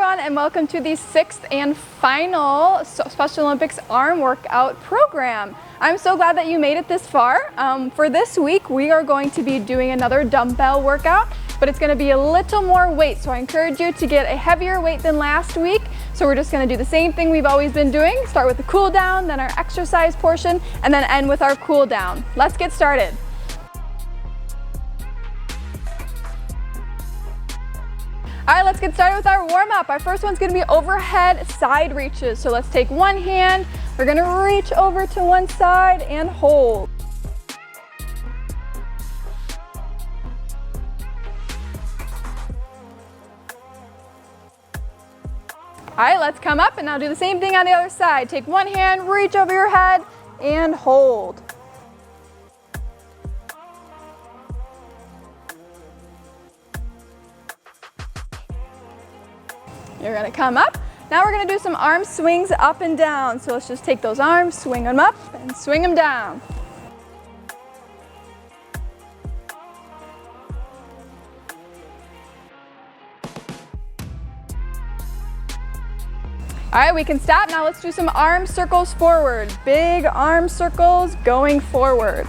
everyone, and welcome to the 6th and final Special Olympics arm workout program. I'm so glad that you made it this far. For this week, we are going to be doing another dumbbell workout, but it's going to be a little more weight. So I encourage you to get a heavier weight than last week. So we're just going to do the same thing we've always been doing. Start with the cool down, then our exercise portion, and then end with our cool down. Let's get started. All right, let's get started with our warm-up. Our first one's gonna be overhead side reaches. So let's take one hand, we're gonna reach over to one side and hold. All right, let's come up and now do the same thing on the other side. Take one hand, reach over your head and hold. You're gonna come up. Now we're gonna do some arm swings up and down. So let's just take those arms, swing them up and swing them down. All right, we can stop. Now let's do some arm circles forward. Big arm circles going forward.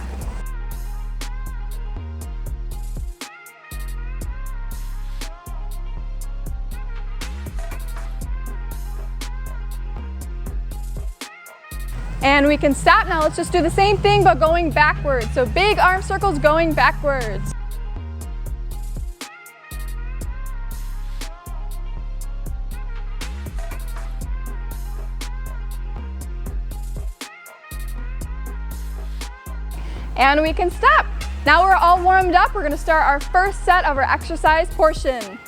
And we can stop. Now let's just do the same thing but going backwards. So big arm circles going backwards. And we can stop. Now we're all warmed up. We're going to start our first set of our exercise portion.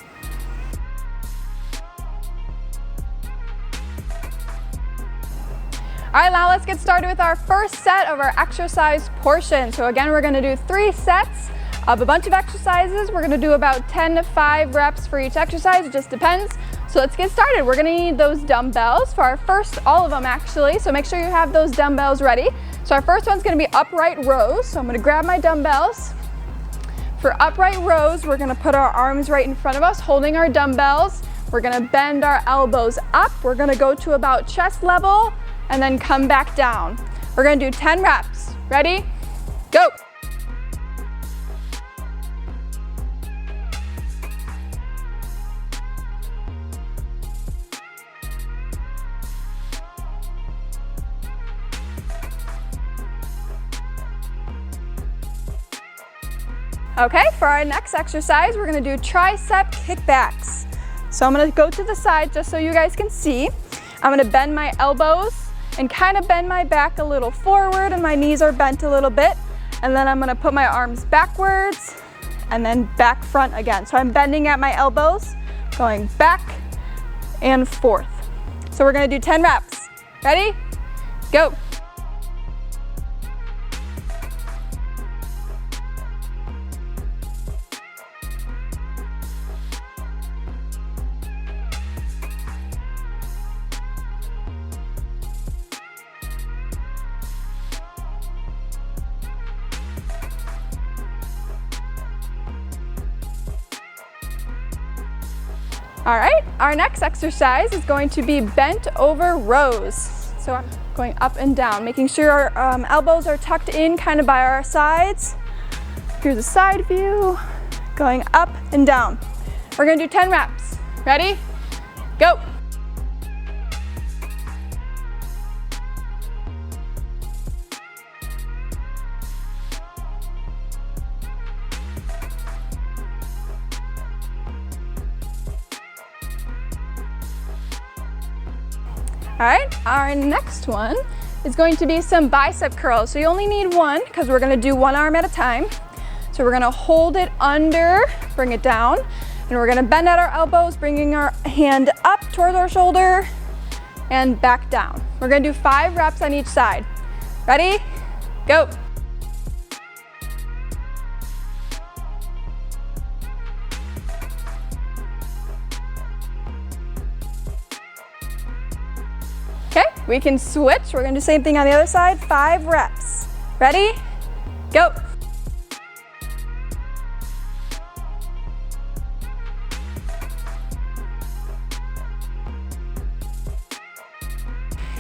All right, now let's get started with our first set of our exercise portion. So again, we're gonna do 3 sets of a bunch of exercises. We're gonna do about 10 to 5 reps for each exercise, it just depends. So let's get started. We're gonna need those dumbbells for our first, all of them actually. So make sure you have those dumbbells ready. So our first one's gonna be upright rows. So I'm gonna grab my dumbbells. For upright rows, we're gonna put our arms right in front of us, holding our dumbbells. We're gonna bend our elbows up. We're gonna go to about chest level, and then come back down. We're gonna do 10 reps. Ready? Go! Okay, for our next exercise, we're gonna do tricep kickbacks. So I'm gonna go to the side just so you guys can see. I'm gonna bend my elbows and kind of bend my back a little forward, and my knees are bent a little bit. And then I'm gonna put my arms backwards and then back front again. So I'm bending at my elbows, going back and forth. So we're gonna do 10 reps. Ready? Go. All right, our next exercise is going to be bent over rows. So I'm going up and down, making sure our elbows are tucked in kind of by our sides. Here's a side view, going up and down. We're gonna do 10 reps. Ready? Go. All right, our next one is going to be some bicep curls. So you only need one because we're gonna do one arm at a time. So we're gonna hold it under, bring it down, and we're gonna bend at our elbows, bringing our hand up towards our shoulder and back down. We're gonna do 5 reps on each side. Ready? Go. Okay, we can switch. We're gonna do the same thing on the other side, 5 reps. Ready? Go.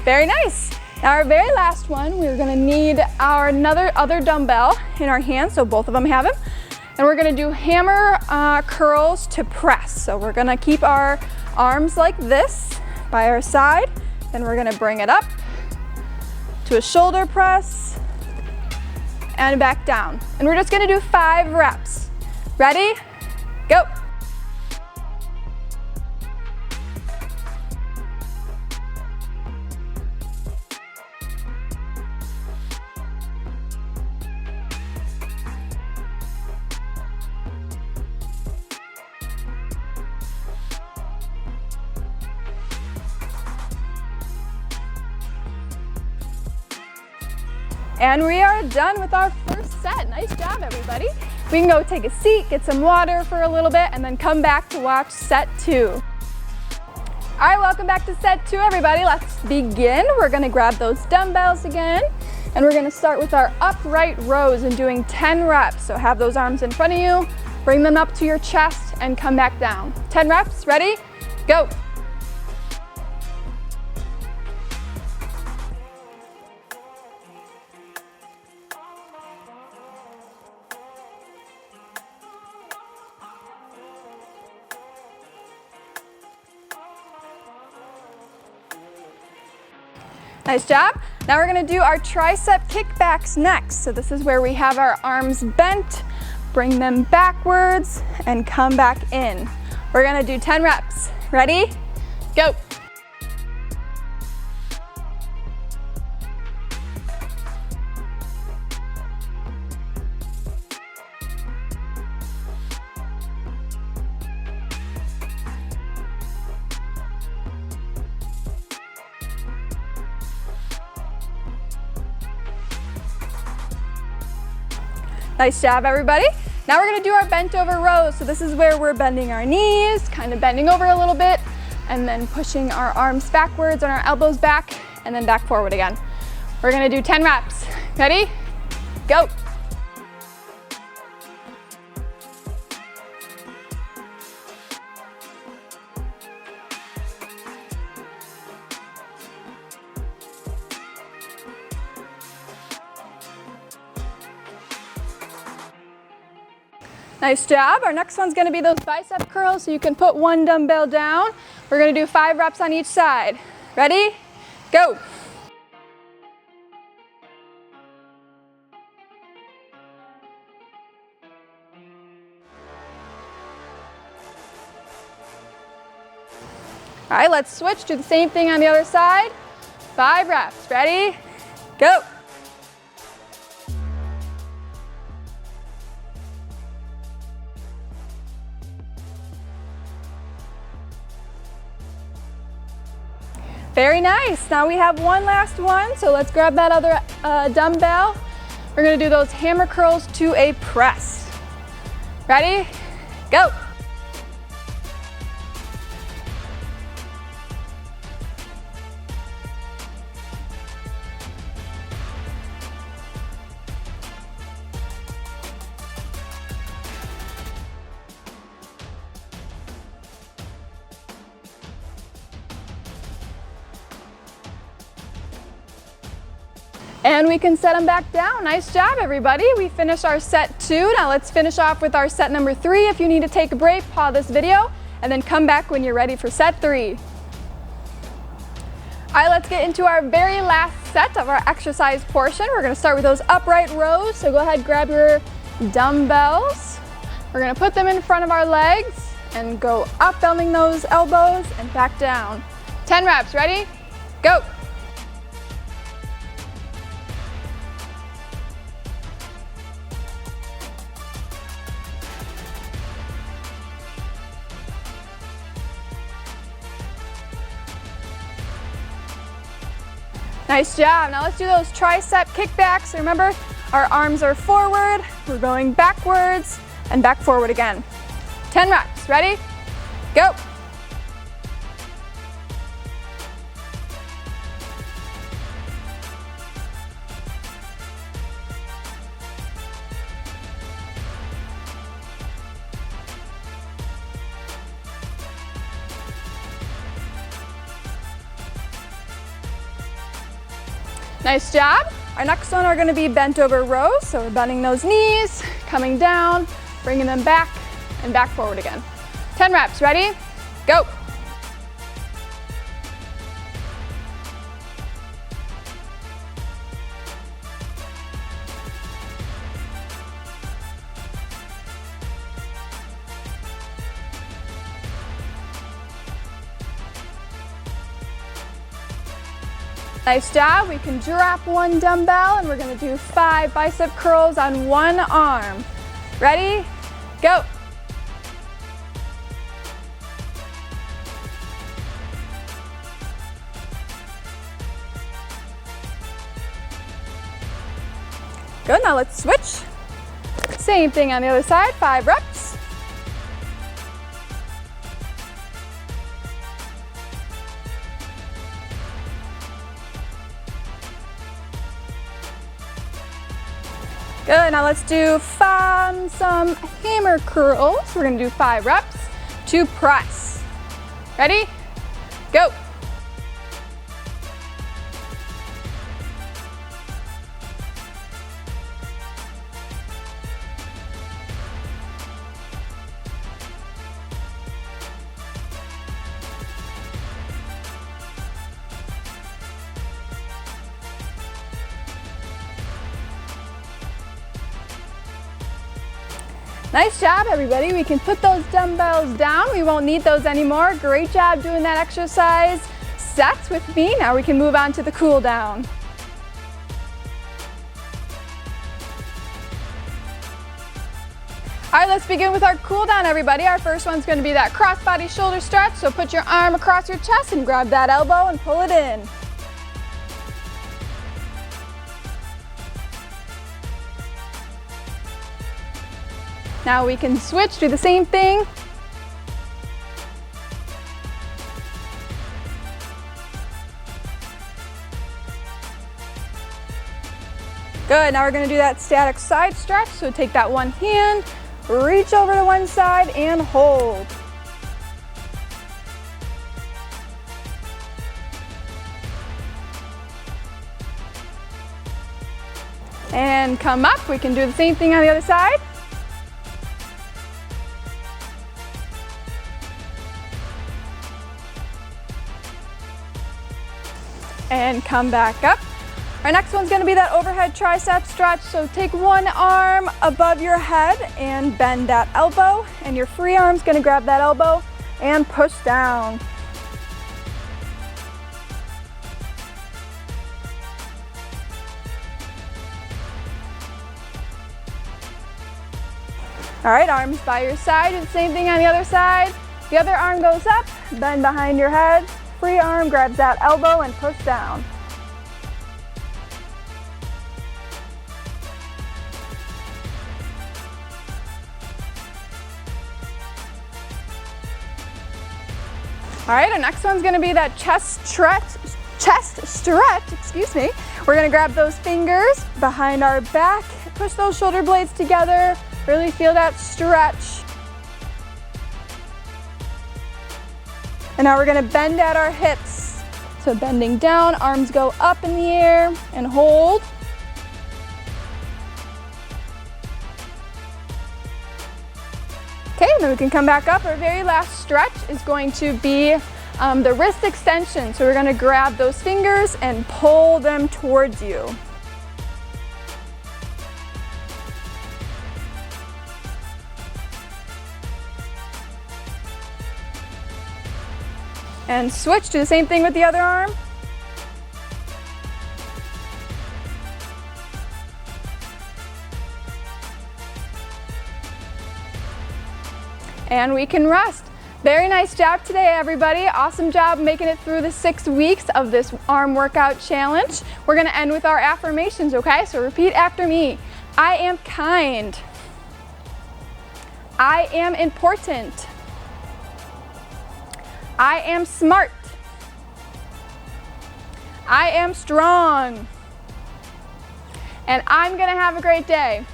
Very nice. Now our very last one, we're gonna need our other dumbbell in our hands, so both of them have them. And we're gonna do hammer curls to press. So we're gonna keep our arms like this by our side, then we're gonna bring it up to a shoulder press and back down. And we're just gonna do 5 reps. Ready? Go. And we are done with our first set. Nice job, everybody. We can go take a seat, get some water for a little bit, and then come back to watch set 2. All right, welcome back to set 2, everybody. Let's begin. We're gonna grab those dumbbells again, and we're gonna start with our upright rows and doing 10 reps. So have those arms in front of you, bring them up to your chest, and come back down. 10 reps, ready? Go. Nice job. Now we're gonna do our tricep kickbacks next. So this is where we have our arms bent, bring them backwards, and come back in. We're gonna do 10 reps. Ready? Go. Nice job, everybody. Now we're gonna do our bent over rows. So this is where we're bending our knees, kind of bending over a little bit, and then pushing our arms backwards and our elbows back, and then back forward again. We're gonna do 10 reps. Ready? Go. Nice job. Our next one's gonna be those bicep curls, so you can put one dumbbell down. We're gonna do 5 reps on each side. Ready? Go. All right, let's switch, do the same thing on the other side. 5 reps, ready? Go. Very nice. Now we have one last one, so let's grab that other dumbbell. We're gonna do those hammer curls to a press. Ready? Go. And we can set them back down. Nice job, everybody. We finished our set 2. Now let's finish off with our set number 3. If you need to take a break, pause this video, and then come back when you're ready for set 3. All right, let's get into our very last set of our exercise portion. We're gonna start with those upright rows. So go ahead, grab your dumbbells. We're gonna put them in front of our legs and go up, bending those elbows, and back down. 10 reps, ready? Go. Nice job. Now let's do those tricep kickbacks. Remember, our arms are forward, we're going backwards, and back forward again. 10 reps. Ready? Go. Nice job. Our next one are gonna be bent over rows. So we're bending those knees, coming down, bringing them back and back forward again. 10 reps, ready? Go. Nice job. We can drop one dumbbell and we're gonna do 5 bicep curls on one arm. Ready? Go. Good, now let's switch. Same thing on the other side, 5 reps. Good, now let's do some hammer curls. We're gonna do 5 reps to press. Ready? Go. Nice job, everybody. We can put those dumbbells down. We won't need those anymore. Great job doing that exercise sets with me. Now we can move on to the cool down. All right, let's begin with our cool down, everybody. Our first one's gonna be that cross-body shoulder stretch. So put your arm across your chest and grab that elbow and pull it in. Now we can switch, do the same thing. Good, now we're gonna do that static side stretch. So take that one hand, reach over to one side and hold. And come up, we can do the same thing on the other side. And come back up. Our next one's gonna be that overhead tricep stretch. So take one arm above your head and bend that elbow, and your free arm's gonna grab that elbow and push down. All right, arms by your side, do the same thing on the other side. The other arm goes up, bend behind your head. Free arm grabs that elbow and push down. All right, our next one's gonna be that chest stretch, excuse me. We're gonna grab those fingers behind our back, push those shoulder blades together, really feel that stretch. And now we're gonna bend at our hips. So bending down, arms go up in the air and hold. Okay, and then we can come back up. Our very last stretch is going to be the wrist extension. So we're gonna grab those fingers and pull them towards you. And switch, do the same thing with the other arm. And we can rest. Very nice job today, everybody. Awesome job making it through the 6 weeks of this arm workout challenge. We're gonna end with our affirmations, okay? So repeat after me. I am kind. I am important. I am smart. I am strong. And I'm gonna have a great day.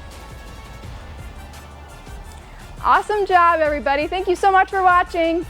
Awesome job, everybody. Thank you so much for watching.